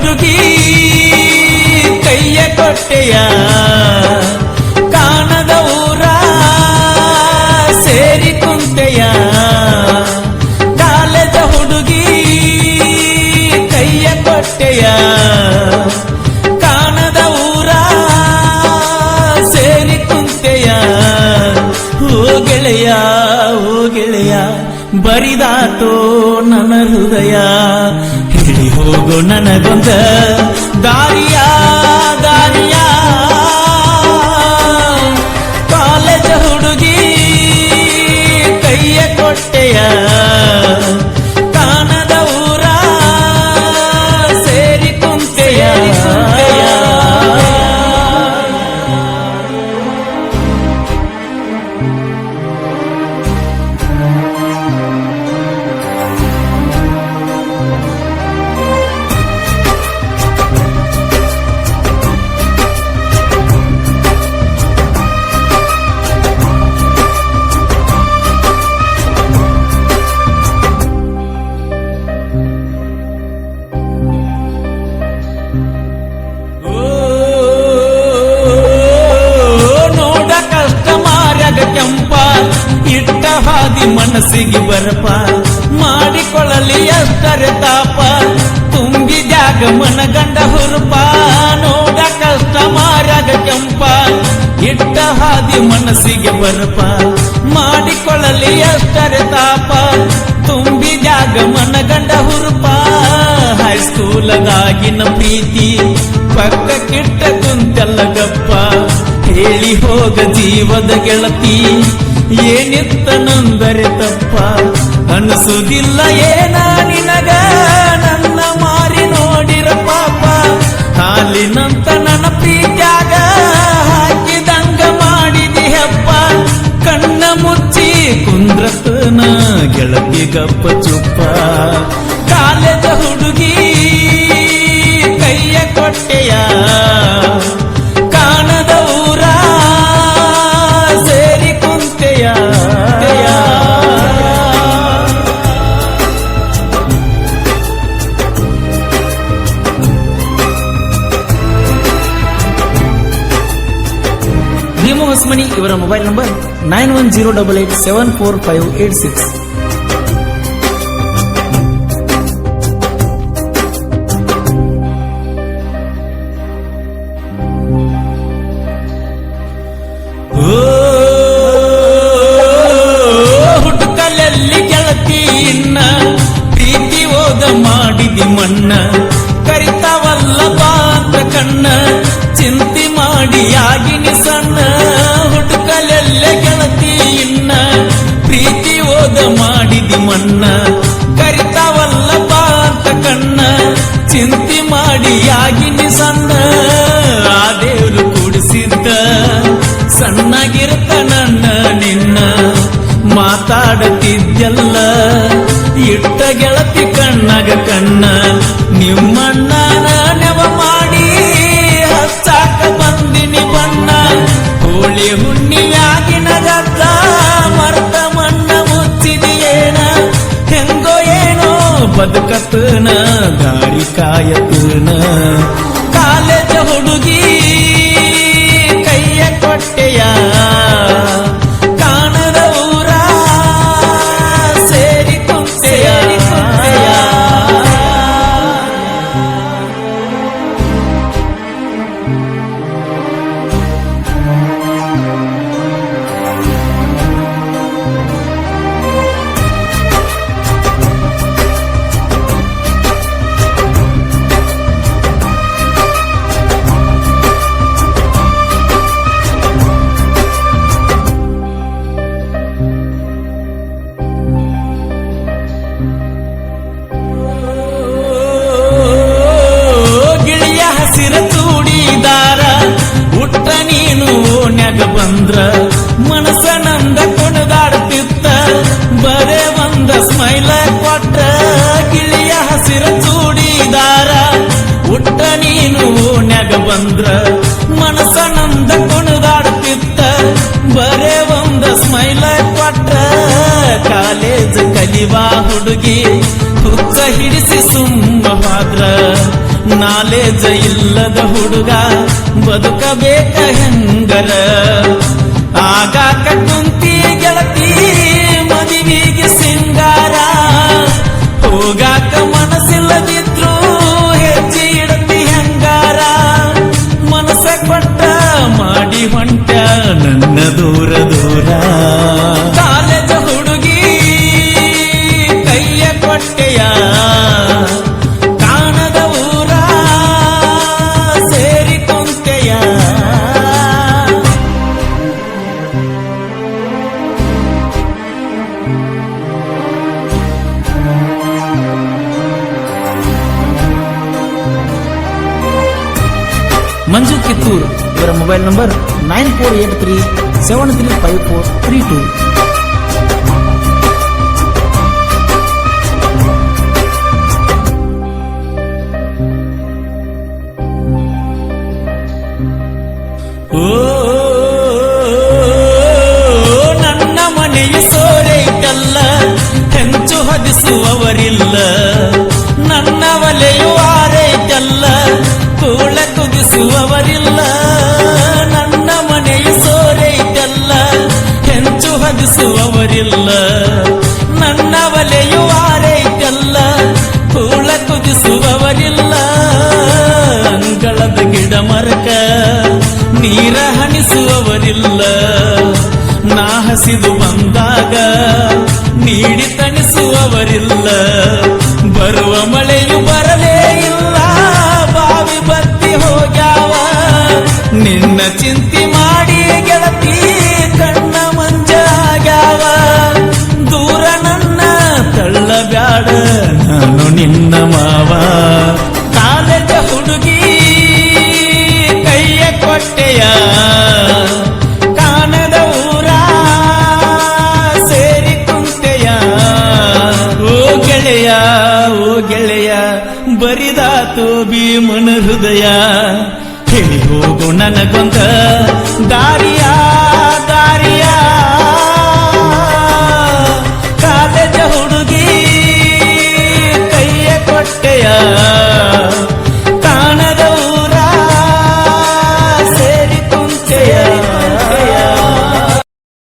ಹುಡುಗಿ ಕೈಯ ಕೊಟ್ಟೆಯ ಕಾಣದ ಊರ ಸೇರಿ ಕುಂತೆಯ ಕಾಲೇಜ ಹುಡುಗಿ ಕೈಯ ಕೊಟ್ಟೆಯ ಕಾಣದ ಊರ ಸೇರಿ ಕುಂತೆಯ ಓ ಗೆಳೆಯ ಬರಿದಾತೋ ನನ್ನ ಹೃದಯ ಹೇಳಿ ಹೋಗೋ ನನಗೊಂದ ದಾರಿಯ ಕಾಲೇಜ ಹುಡುಗಿ ಕೈಯ ಕೊಟ್ಟೆಯ ಕಾಣದ ಊರ ಸೇರಿ ಕುಂತೆಯ ಮನಸ್ಸಿಗೆ ಬರಪ ಮಾಡಿಕೊಳ್ಳಲಿ ಅಷ್ಟರೆ ತಾಪ ತುಂಬಿ ಜಾಗ ಮನಗಂಡ ಹುರುಪ ನೋಡ ಕಷ್ಟ ಮಾರ್ಯಾಗ ಕೆಂಪ ಇಟ್ಟ ಹಾದಿ ಮನಸ್ಸಿಗೆ ಬರಪ ಮಾಡಿಕೊಳ್ಳಲಿ ಅಷ್ಟರೆ ತಾಪ ತುಂಬಿ ಜಾಗ ಮನಗಂಡ ಹುರುಪ ಹೈಸ್ಕೂಲದಾಗಿನ ಪ್ರೀತಿ ಪಕ್ಕ ಕಿಟ್ಟ ಕುಂತೆಲ್ಲ ಗಪ್ಪ ಹೇಳಿ ಹೋಗ ಜೀವದ ಗೆಳತಿ ಏನಿತ್ತನಂದರೆ ತಪ್ಪ ಅನಿಸುವುದಿಲ್ಲ ಏನ ನಿನಗ ನನ್ನ ಮಾರಿ ನೋಡಿರ ಪಾಪ ಹಾಲಿನಂತ ನನ್ನ ಪ್ರೀತ್ಯಾಗ ಹಾಕಿದಂಗ ಮಾಡಿದಿ ಹಪ್ಪ ಕಣ್ಣ ಮುಚ್ಚಿ ಕುಂದ್ರತನ ಗೆಳತಿ ಗಪ್ಪ ಚುಪ್ಪ ಕಾಲೇಜ ಹುಡುಗಿ ಕೈಯ ಕೊಟ್ಟೆಯ ಕಾಣದ ಊರ ಸೇರಿ ಕುಂತೆಯ ಭೀಮ ಹೊಸಮನಿ ಇವರ ಮೊಬೈಲ್ ನಂಬರ್ 9108874586. ಹುಡುಕಲಲ್ಲಿ ಗೆಳತಿ ಇನ್ನ ಪ್ರೀತಿ ಓದ ಮಾಡಿದಿ ಮಣ್ಣ ಕರಿತಾವಲ್ಲ ಬಾತ ಕಣ್ಣ ಚಿಂತೆ ಮಾಡಿ ಆಗಿನಿ ಸಣ್ಣ ಹುಡುಕಲಲ್ಲಿ ಗೆಳತಿ ಇನ್ನ ಪ್ರೀತಿ ಓದ ಮಾಡಿದಿ ಮಣ್ಣ ಕರಿತಾವಲ್ಲ ಬಾತ ಕಣ್ಣ ಚಿಂತೆ ಮಾಡಿ ಆಗಿನಿ ಸಣ್ಣ ಆ ದೇವ್ರು ಕೂಡಿಸಿದ್ದ ಸಣ್ಣಗಿರ್ತ ನನ್ನ ನಿನ್ನ ಮಾತಾಡುತ್ತಿದ್ದೆಲ್ಲ ಇಟ್ಟ ಗೆಳತಿ ಕಣ್ಣಗ ಕಣ್ಣ ನಿಮ್ಮಣ್ಣ ನೆವ ಮಾಡಿ ಹಚ್ಚಾಕ ಬಂದಿನಿ ಬಣ್ಣ ಹೋಳಿ ಹುಣ್ಣಿವ್ಯಾಗಿನ ಗದ್ದ ಮರ್ತ ಮಣ್ಣ ಮುಚ್ಚಿದೆಯೇನ ಹೆಂಗೋ ಏನೋ ಬದುಕತನ ದಾರಿ ಕಾಯತನ ಕಾಲೇಜ ಹುಡುಗಿ ಕೈಯ ಕೊಟ್ಟೆಯ ಕಾಣದ ಊರ ಸೇರಿ ಕುಂತೆಯ ಹುಟ್ಟ ನೀನು ಓಣ್ಯಾಗ ಬಂದ್ರ ಮನಸನಂದ ಕುಣದಾಡ್ತಿತ್ತ ಬರೇ ಒಂದ ಸ್ಮೈಲ ಕೊಟ್ರ ಗಿಳಿಯ ಹಸಿರ ಚೂಡಿದಾರ ಹುಟ್ಟ ನೀನು ಓಣ್ಯಾಗ ಬಂದ್ರ ಮನಸನಂದ ಕುಣದಾಡ್ತಿತ್ತ ಬರೇ ಒಂದ ಸ್ಮೈಲ ಕೊಟ್ರ ಕಾಲೇಜ್ ಕಲಿವಾ ಹುಡುಗಿ ಹುಚ್ಚ ಹಿಡಿಸಿ ಸುಮ್ಮ ಹೋದ್ರ ನಾಲೇಜ ಇಲ್ಲದ ಹುಡುಗ ಬದುಕಬೇಕ ಹೆಂಗರ ಆಗಾಕ ಕುಂತಿ ಗೆಳತಿ ಮದುವೆಗೆ ಸಿಂಗಾರ ಹೋಗಾಕ ಮನಸ್ಸಿಲ್ಲದಿದ್ರು ಹೆಜ್ಜೆ ಇಡತಿ ಹೆಂಗಾರ ಮನಸ್ಸ ಕೊಟ್ಟ ಮಾಡಿ ಹೊಂಟ ನನ್ನ ದೂರ ದೂರ ಕಾಲೇಜ ಹುಡುಗಿ ಕೈಯ ಕೊಟ್ಟೆಯ ಕಾಣದ ಊರ ಸೇರಿ ಕುಂತೆಯ ಮಂಜು ಕಿತ್ತೂರ್ ಇವರ ಮೊಬೈಲ್ ನಂಬರ್ 9483735432. ಓ ನನ್ನ ಮನೆಯು ಸೋರೈತಲ್ಲ ಹೆಂಚು ಹೊದಿಸುವವರಿಲ್ಲ ನನ್ನ ಒಲೆಯು ಆರೈತಲ್ಲ ಕೂಳ ಕುದಿಸುವವರಿಲ್ಲ ನನ್ನ ಮನೆಯು ಸೋರೈತಲ್ಲ ಹೆಂಚು ಹೊದಿಸುವವರಿಲ್ಲ ನನ್ನ ಒಲೆಯು ಆರೈತಲ್ಲ ಕೂಳ ಕುದಿಸುವವರಿಲ್ಲ ಅಂಗಳದ ಗಿಡ ಮರಕ ನೀರ ಹನಿಸುವವರಿಲ್ಲ ನಾ ಹಸಿದು ಬಂದಾಗ ನೀಡಿ ತಣಿಸುವವರಿಲ್ಲ ಬರುವ ಮಳೆಯು ಬರಲೇ ಇಲ್ಲ ಬಾವಿ ಬತ್ತಿ ಹೋಗ್ಯಾವ ನಿನ್ನ ಚಿಂತೆ ಮಾಡಿ ಗೆಳತಿ ಕಣ್ಣ ಮಂಜಾಗ್ಯಾವ ದೂರ ನನ್ನ ತಳ್ಳಬ್ಯಾಡ ನಾನು ನಿನ್ನ ಮಾವ ಕಾಲೇಜ ಹುಡುಗಿ ಕೈಯ ಕೊಟ್ಟೆಯ ಕಾಣದ ಊರ ಸೇರಿ ಕುಂತೆಯ ಓ ಗೆಳೆಯ ಬರಿದಾತು ಭೀಮನ ಹೃದಯ ಹೇಳಿ ಹೋಗು ನನಗೊಂದ ದಾರಿಯ